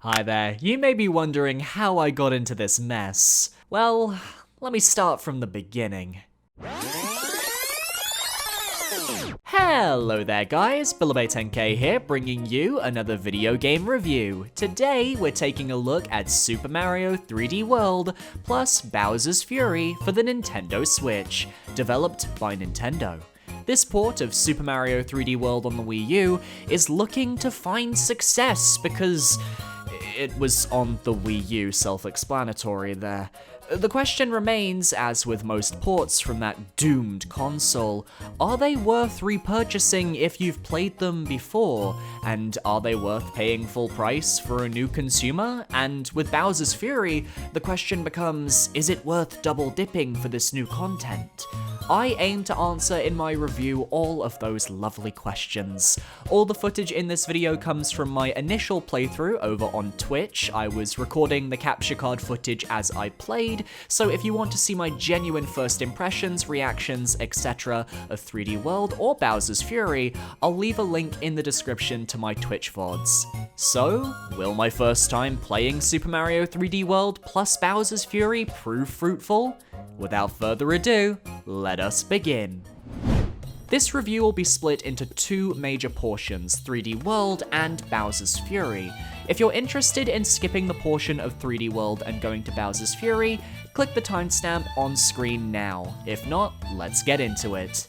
Hi there, you may be wondering how I got into this mess. Well, let me start from the beginning. Hello there guys, Billybae10K here, bringing you another video game review. Today, we're taking a look at Super Mario 3D World plus Bowser's Fury for the Nintendo Switch, developed by Nintendo. This port of Super Mario 3D World on the Wii U is looking to find success because it was on the Wii U, self-explanatory there. The question remains, as with most ports from that doomed console, are they worth repurchasing if you've played them before? And are they worth paying full price for a new consumer? And with Bowser's Fury, the question becomes, is it worth double dipping for this new content? I aim to answer in my review all of those lovely questions. All the footage in this video comes from my initial playthrough over on Twitch. I was recording the capture card footage as I played, so if you want to see my genuine first impressions, reactions, etc. of 3D World or Bowser's Fury, I'll leave a link in the description to my Twitch VODs. So, will my first time playing Super Mario 3D World plus Bowser's Fury prove fruitful? Without further ado, let us begin. This review will be split into two major portions, 3D World and Bowser's Fury. If you're interested in skipping the portion of 3D World and going to Bowser's Fury, click the timestamp on screen now. If not, let's get into it.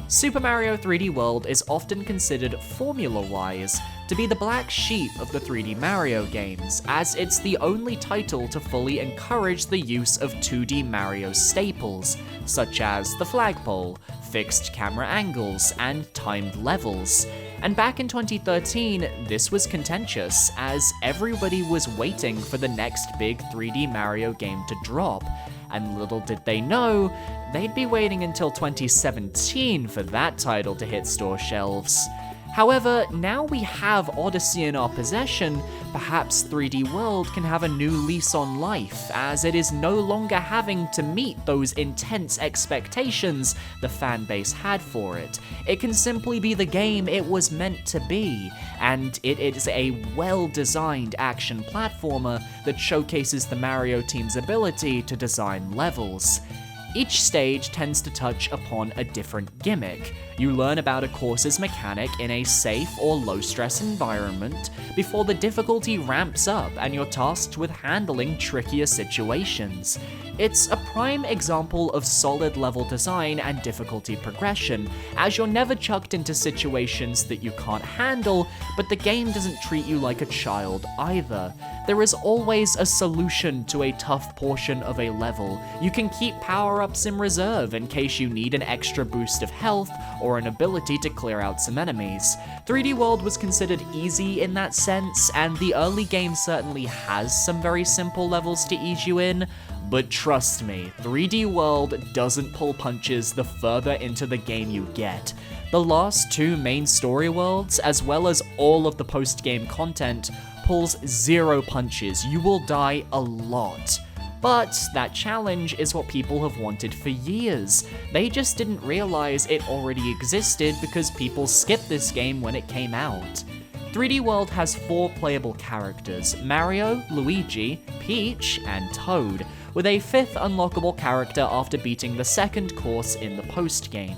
Super Mario 3D World is often considered formula-wise to be the black sheep of the 3D Mario games, as it's the only title to fully encourage the use of 2D Mario staples, such as the flagpole, fixed camera angles, and timed levels. And back in 2013, this was contentious, as everybody was waiting for the next big 3D Mario game to drop, and little did they know, they'd be waiting until 2017 for that title to hit store shelves. However, now we have Odyssey in our possession, perhaps 3D World can have a new lease on life, as it is no longer having to meet those intense expectations the fanbase had for it. It can simply be the game it was meant to be, and it is a well-designed action platformer that showcases the Mario team's ability to design levels. Each stage tends to touch upon a different gimmick. You learn about a course's mechanic in a safe or low-stress environment before the difficulty ramps up and you're tasked with handling trickier situations. It's a prime example of solid level design and difficulty progression, as you're never chucked into situations that you can't handle, but the game doesn't treat you like a child either. There is always a solution to a tough portion of a level. You can keep power-ups in reserve in case you need an extra boost of health or an ability to clear out some enemies. 3D World was considered easy in that sense, and the early game certainly has some very simple levels to ease you in, but trust me, 3D World doesn't pull punches the further into the game you get. The last two main story worlds, as well as all of the post-game content, pulls zero punches. You will die a lot. But that challenge is what people have wanted for years. They just didn't realize it already existed because people skipped this game when it came out. 3D World has 4 playable characters, Mario, Luigi, Peach, and Toad, with a 5th unlockable character after beating the 2nd course in the post-game.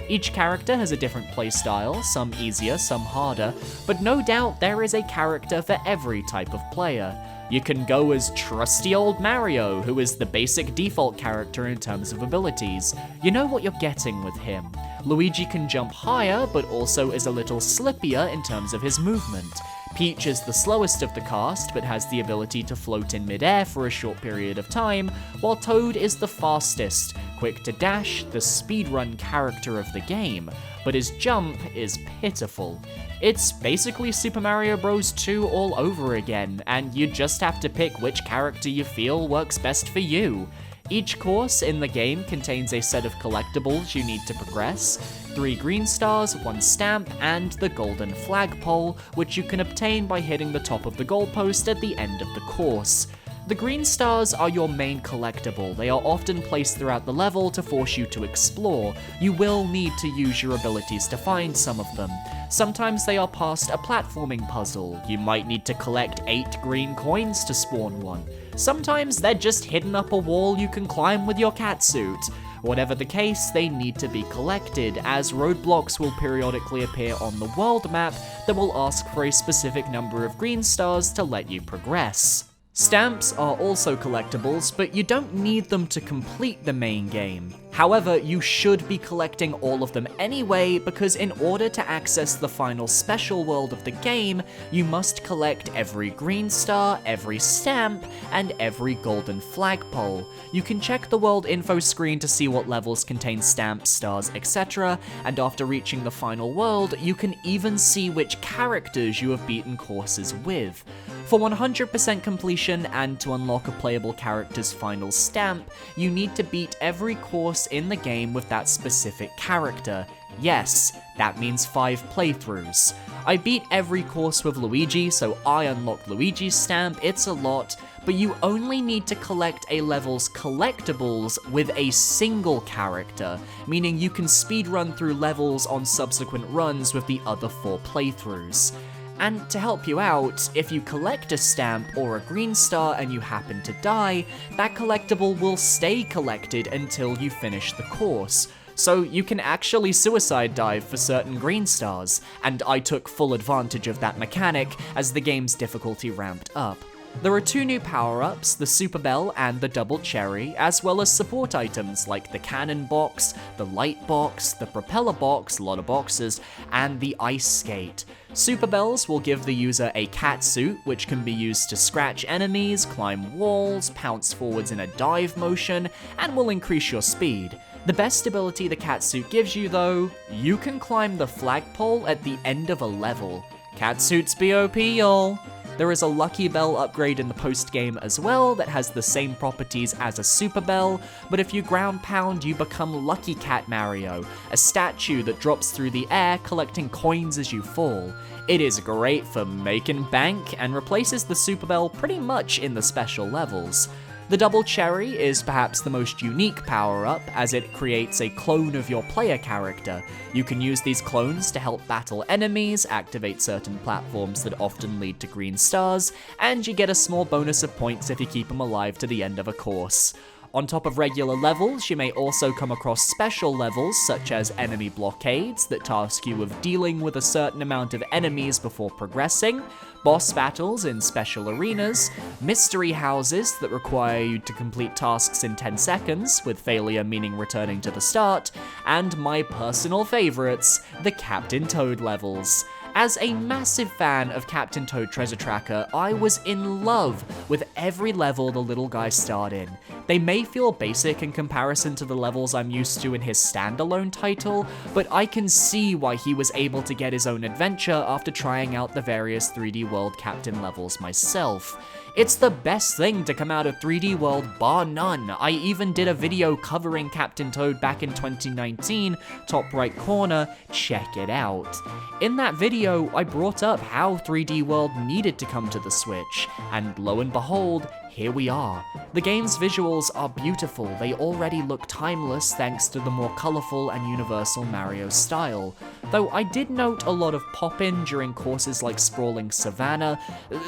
Each character has a different playstyle, some easier, some harder, but no doubt there is a character for every type of player. You can go as trusty old Mario, who is the basic default character in terms of abilities. You know what you're getting with him. Luigi can jump higher, but also is a little slippier in terms of his movement. Peach is the slowest of the cast, but has the ability to float in midair for a short period of time, while Toad is the fastest, quick to dash, the speedrun character of the game, but his jump is pitiful. It's basically Super Mario Bros. 2 all over again, and you just have to pick which character you feel works best for you. Each course in the game contains a set of collectibles you need to progress, 3 green stars, 1 stamp, and the golden flagpole, which you can obtain by hitting the top of the goalpost at the end of the course. The green stars are your main collectible. They are often placed throughout the level to force you to explore. You will need to use your abilities to find some of them. Sometimes they are past a platforming puzzle. You might need to collect 8 green coins to spawn one. Sometimes they're just hidden up a wall you can climb with your catsuit. Whatever the case, they need to be collected, as roadblocks will periodically appear on the world map that will ask for a specific number of green stars to let you progress. Stamps are also collectibles, but you don't need them to complete the main game. However, you should be collecting all of them anyway, because in order to access the final special world of the game, you must collect every green star, every stamp, and every golden flagpole. You can check the world info screen to see what levels contain stamps, stars, etc., and after reaching the final world, you can even see which characters you have beaten courses with. For 100% completion and to unlock a playable character's final stamp, you need to beat every course in the game with that specific character. Yes, that means 5 playthroughs. I beat every course with Luigi, so I unlocked Luigi's stamp. It's a lot, but you only need to collect a level's collectibles with a single character, meaning you can speedrun through levels on subsequent runs with the other 4 playthroughs. And to help you out, if you collect a stamp or a green star and you happen to die, that collectible will stay collected until you finish the course. So you can actually suicide dive for certain green stars, and I took full advantage of that mechanic as the game's difficulty ramped up. There are 2 new power-ups, the Super Bell and the Double Cherry, as well as support items like the Cannon Box, the Light Box, the Propeller Box, a lot of boxes, and the Ice Skate. Super Bells will give the user a catsuit, which can be used to scratch enemies, climb walls, pounce forwards in a dive motion, and will increase your speed. The best ability the catsuit gives you though, you can climb the flagpole at the end of a level. Catsuit's BOP, y'all. There is a Lucky Bell upgrade in the post-game as well that has the same properties as a Super Bell, but if you ground pound, you become Lucky Cat Mario, a statue that drops through the air collecting coins as you fall. It is great for making bank and replaces the Super Bell pretty much in the special levels. The Double Cherry is perhaps the most unique power-up, as it creates a clone of your player character. You can use these clones to help battle enemies, activate certain platforms that often lead to green stars, and you get a small bonus of points if you keep them alive to the end of a course. On top of regular levels, you may also come across special levels such as enemy blockades that task you with dealing with a certain amount of enemies before progressing, boss battles in special arenas, mystery houses that require you to complete tasks in 10 seconds, with failure meaning returning to the start, and my personal favorites, the Captain Toad levels. As a massive fan of Captain Toad Treasure Tracker, I was in love with every level the little guy starred in. They may feel basic in comparison to the levels I'm used to in his standalone title, but I can see why he was able to get his own adventure after trying out the various 3D World Captain levels myself. It's the best thing to come out of 3D World, bar none. I even did a video covering Captain Toad back in 2019, top right corner, check it out. In that video, I brought up how 3D World needed to come to the Switch, and lo and behold, here we are. The game's visuals are beautiful. They already look timeless thanks to the more colorful and universal Mario style. Though I did note a lot of pop-in during courses like Sprawling Savannah.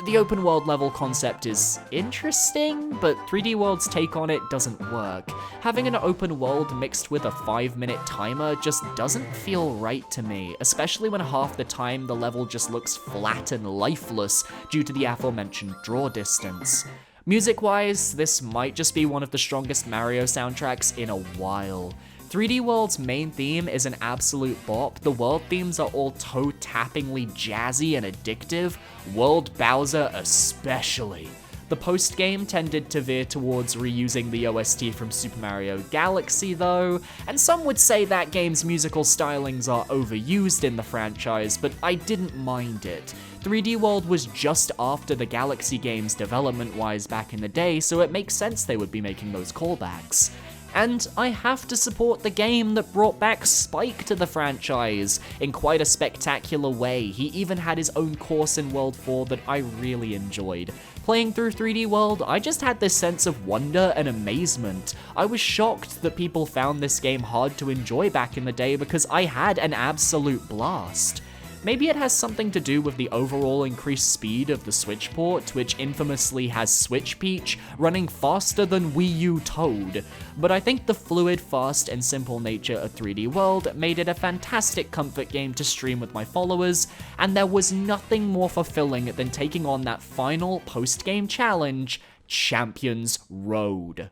The open world level concept is interesting, but 3D World's take on it doesn't work. Having an open world mixed with a 5-minute timer just doesn't feel right to me, especially when half the time the level just looks flat and lifeless due to the aforementioned draw distance. Music-wise, this might just be one of the strongest Mario soundtracks in a while. 3D World's main theme is an absolute bop. The world themes are all toe-tappingly jazzy and addictive, World Bowser especially. The post-game tended to veer towards reusing the OST from Super Mario Galaxy though, and some would say that game's musical stylings are overused in the franchise, but I didn't mind it. 3D World was just after the Galaxy games development-wise back in the day, so it makes sense they would be making those callbacks. And I have to support the game that brought back Spike to the franchise in quite a spectacular way. He even had his own course in World 4 that I really enjoyed. Playing through 3D World, I just had this sense of wonder and amazement. I was shocked that people found this game hard to enjoy back in the day because I had an absolute blast. Maybe it has something to do with the overall increased speed of the Switch port, which infamously has Switch Peach running faster than Wii U Toad, but I think the fluid, fast, and simple nature of 3D World made it a fantastic comfort game to stream with my followers, and there was nothing more fulfilling than taking on that final post-game challenge, Champions Road.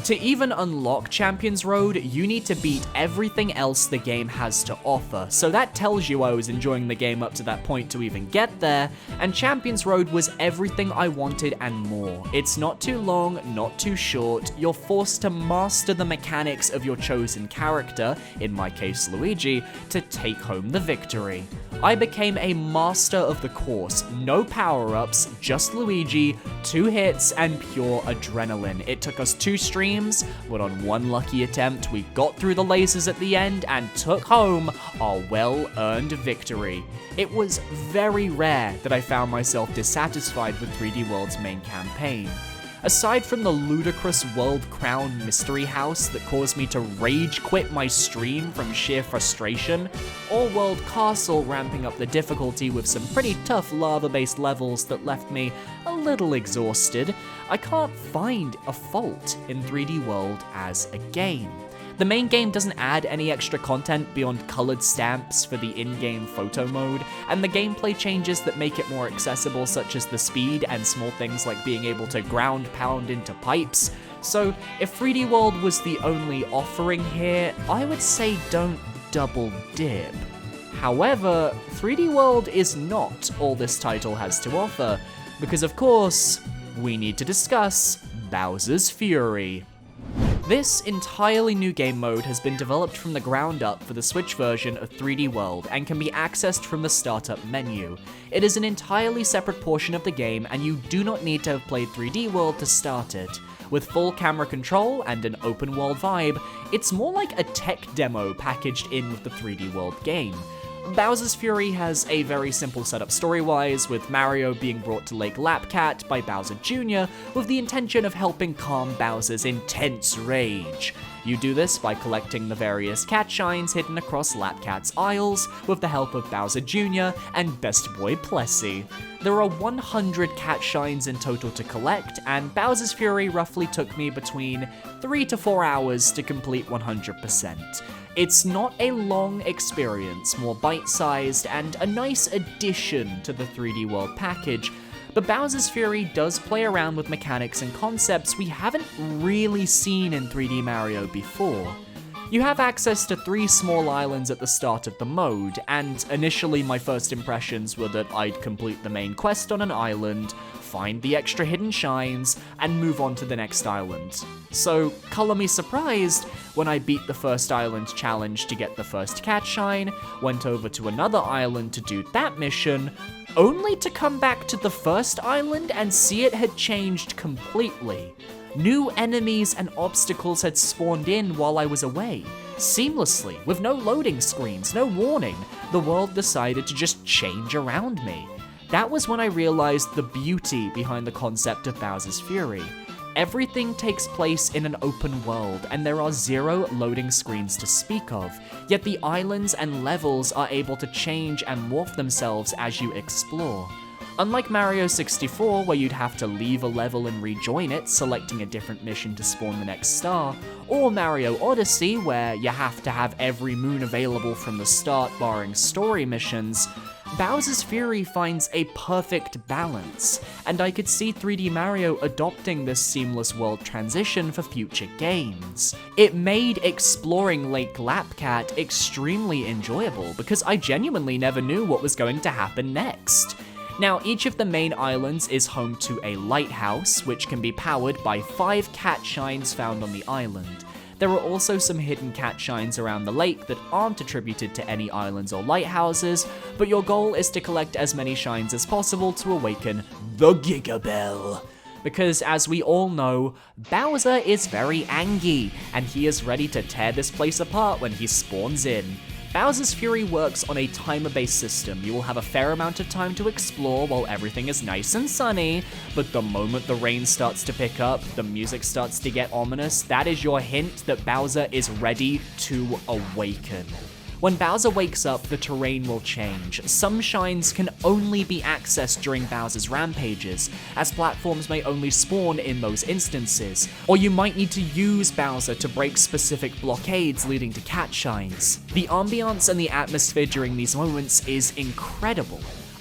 To even unlock Champions Road, you need to beat everything else the game has to offer, so that tells you I was enjoying the game up to that point to even get there, and Champions Road was everything I wanted and more. It's not too long, not too short, you're forced to master the mechanics of your chosen character, in my case Luigi, to take home the victory. I became a master of the course, no power-ups, just Luigi, 2 hits, and pure adrenaline. It took us 2 streams, but on one lucky attempt, we got through the lasers at the end and took home our well-earned victory. It was very rare that I found myself dissatisfied with 3D World's main campaign. Aside from the ludicrous World Crown Mystery House that caused me to rage quit my stream from sheer frustration, or World Castle ramping up the difficulty with some pretty tough lava-based levels that left me a little exhausted, I can't find a fault in 3D World as a game. The main game doesn't add any extra content beyond colored stamps for the in-game photo mode, and the gameplay changes that make it more accessible, such as the speed and small things like being able to ground pound into pipes. So if 3D World was the only offering here, I would say don't double dip. However, 3D World is not all this title has to offer, because of course, we need to discuss Bowser's Fury. This entirely new game mode has been developed from the ground up for the Switch version of 3D World and can be accessed from the startup menu. It is an entirely separate portion of the game, and you do not need to have played 3D World to start it. With full camera control and an open world vibe, it's more like a tech demo packaged in with the 3D World game. Bowser's Fury has a very simple setup story-wise, with Mario being brought to Lake Lapcat by Bowser Jr. with the intention of helping calm Bowser's intense rage. You do this by collecting the various cat shines hidden across Lapcat's aisles with the help of Bowser Jr. and Best Boy Plessy. There are 100 cat shines in total to collect, and Bowser's Fury roughly took me between 3 to 4 hours to complete 100%. It's not a long experience, more bite-sized, and a nice addition to the 3D World package, but Bowser's Fury does play around with mechanics and concepts we haven't really seen in 3D Mario before. You have access to 3 small islands at the start of the mode, and initially my first impressions were that I'd complete the main quest on an island, find the extra hidden shines, and move on to the next island. So, color me surprised when I beat the first island challenge to get the first cat shine, went over to another island to do that mission, only to come back to the first island and see it had changed completely. New enemies and obstacles had spawned in while I was away. Seamlessly, with no loading screens, no warning, the world decided to just change around me. That was when I realized the beauty behind the concept of Bowser's Fury. Everything takes place in an open world, and there are 0 loading screens to speak of, yet the islands and levels are able to change and morph themselves as you explore. Unlike Mario 64, where you'd have to leave a level and rejoin it, selecting a different mission to spawn the next star, or Mario Odyssey, where you have to have every moon available from the start barring story missions, Bowser's Fury finds a perfect balance, and I could see 3D Mario adopting this seamless world transition for future games. It made exploring Lake Lapcat extremely enjoyable, because I genuinely never knew what was going to happen next. Now, each of the main islands is home to a lighthouse, which can be powered by 5 cat shines found on the island. There are also some hidden cat shines around the lake that aren't attributed to any islands or lighthouses, but your goal is to collect as many shines as possible to awaken the Gigabell. Because as we all know, Bowser is very angry, and he is ready to tear this place apart when he spawns in. Bowser's Fury works on a timer-based system. You will have a fair amount of time to explore while everything is nice and sunny, but the moment the rain starts to pick up, the music starts to get ominous, that is your hint that Bowser is ready to awaken. When Bowser wakes up, the terrain will change. Some shines can only be accessed during Bowser's rampages, as platforms may only spawn in those instances, or you might need to use Bowser to break specific blockades leading to cat shines. The ambiance and the atmosphere during these moments is incredible.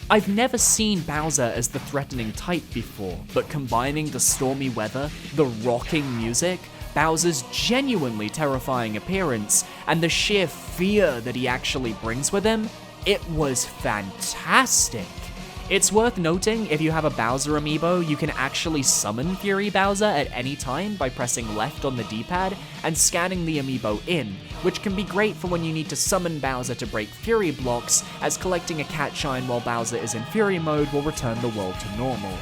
I've never seen Bowser as the threatening type before, but combining the stormy weather, the rocking music, Bowser's genuinely terrifying appearance, and the sheer fear that he actually brings with him, it was fantastic. It's worth noting, if you have a Bowser amiibo, you can actually summon Fury Bowser at any time by pressing left on the D-pad and scanning the amiibo in, which can be great for when you need to summon Bowser to break Fury blocks, as collecting a cat shine while Bowser is in Fury mode will return the world to normal.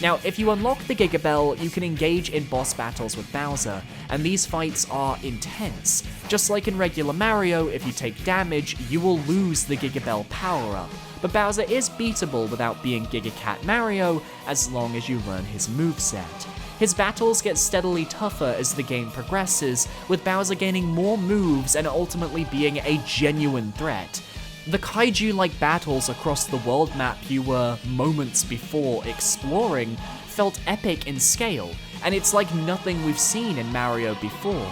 Now, if you unlock the Giga Bell, you can engage in boss battles with Bowser, and these fights are intense. Just like in regular Mario, if you take damage, you will lose the Giga Bell power-up. But Bowser is beatable without being Giga Cat Mario, as long as you learn his moveset. His battles get steadily tougher as the game progresses, with Bowser gaining more moves and ultimately being a genuine threat. The kaiju-like battles across the world map you were moments before exploring felt epic in scale, and it's like nothing we've seen in Mario before.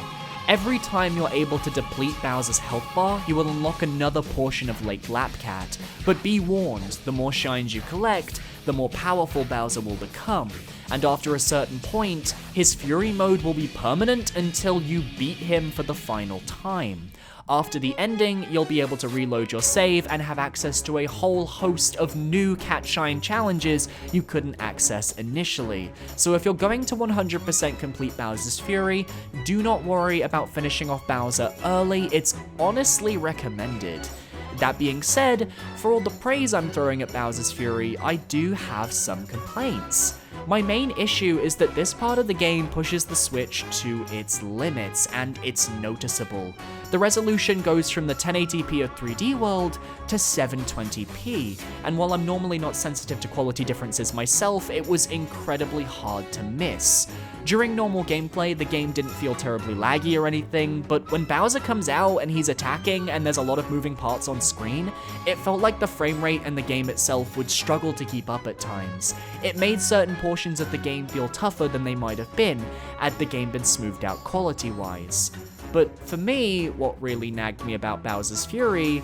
Every time you're able to deplete Bowser's health bar, you will unlock another portion of Lake Lapcat, but be warned, the more shines you collect, the more powerful Bowser will become, and after a certain point, his Fury mode will be permanent until you beat him for the final time. After the ending, you'll be able to reload your save and have access to a whole host of new Cat Shine challenges you couldn't access initially. So if you're going to 100% complete Bowser's Fury, do not worry about finishing off Bowser early, it's honestly recommended. That being said, for all the praise I'm throwing at Bowser's Fury, I do have some complaints. My main issue is that this part of the game pushes the Switch to its limits, and it's noticeable. The resolution goes from the 1080p of 3D World to 720p, and while I'm normally not sensitive to quality differences myself, it was incredibly hard to miss. During normal gameplay, the game didn't feel terribly laggy or anything, but when Bowser comes out and he's attacking and there's a lot of moving parts on screen, it felt like the frame rate and the game itself would struggle to keep up at times. It made certain portions of the game feel tougher than they might have been, had the game been smoothed out quality-wise. But for me, what really nagged me about Bowser's Fury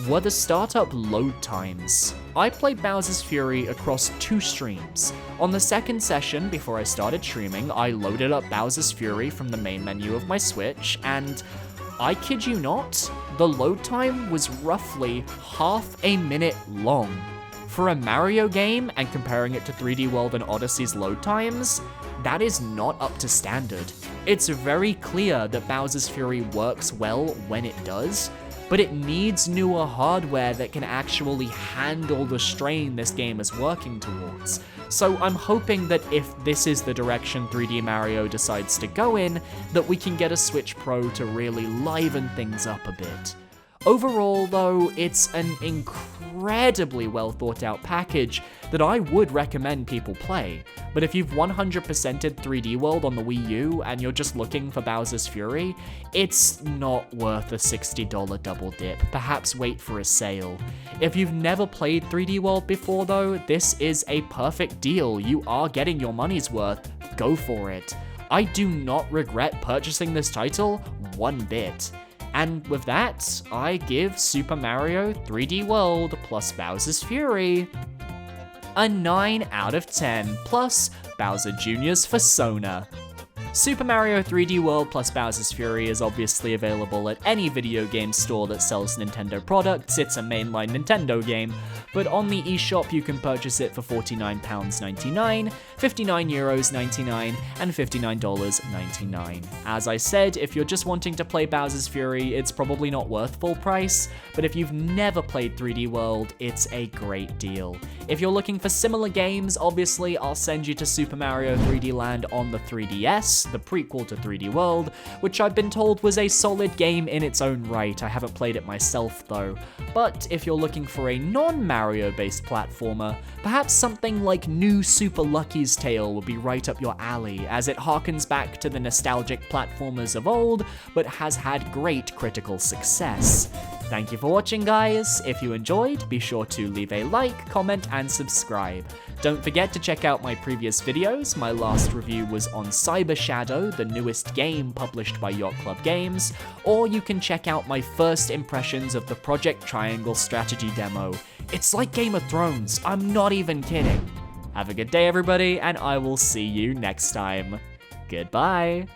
were the startup load times. I played Bowser's Fury across 2 streams. On the second session, before I started streaming, I loaded up Bowser's Fury from the main menu of my Switch, and I kid you not, the load time was roughly half a minute long. For a Mario game, and comparing it to 3D World and Odyssey's load times, that is not up to standard. It's very clear that Bowser's Fury works well when it does, but it needs newer hardware that can actually handle the strain this game is working towards. So I'm hoping that if this is the direction 3D Mario decides to go in, that we can get a Switch Pro to really liven things up a bit. Overall, though, it's an incredibly well thought out package that I would recommend people play. But if you've 100%ed 3D World on the Wii U and you're just looking for Bowser's Fury, it's not worth a $60 double dip. Perhaps wait for a sale. If you've never played 3D World before though, this is a perfect deal. You are getting your money's worth. Go for it. I do not regret purchasing this title one bit. And with that, I give Super Mario 3D World plus Bowser's Fury a 9 out of 10, plus Bowser Jr.'s Persona. Super Mario 3D World plus Bowser's Fury is obviously available at any video game store that sells Nintendo products. It's a mainline Nintendo game, but on the eShop you can purchase it for £49.99, €59.99, and $59.99. As I said, if you're just wanting to play Bowser's Fury, it's probably not worth full price, but if you've never played 3D World, it's a great deal. If you're looking for similar games, obviously I'll send you to Super Mario 3D Land on the 3DS, the prequel to 3D World, which I've been told was a solid game in its own right. I haven't played it myself though. But if you're looking for a non-Mario based platformer, perhaps something like New Super Lucky's Tale will be right up your alley, as it harkens back to the nostalgic platformers of old, but has had great critical success. Thank you for watching, guys. If you enjoyed, be sure to leave a like, comment, and subscribe. Don't forget to check out my previous videos. My last review was on Cyber Shadow, the newest game published by Yacht Club Games, or you can check out my first impressions of the Project Triangle strategy demo. It's like Game of Thrones, I'm not even kidding. Have a good day, everybody, and I will see you next time. Goodbye.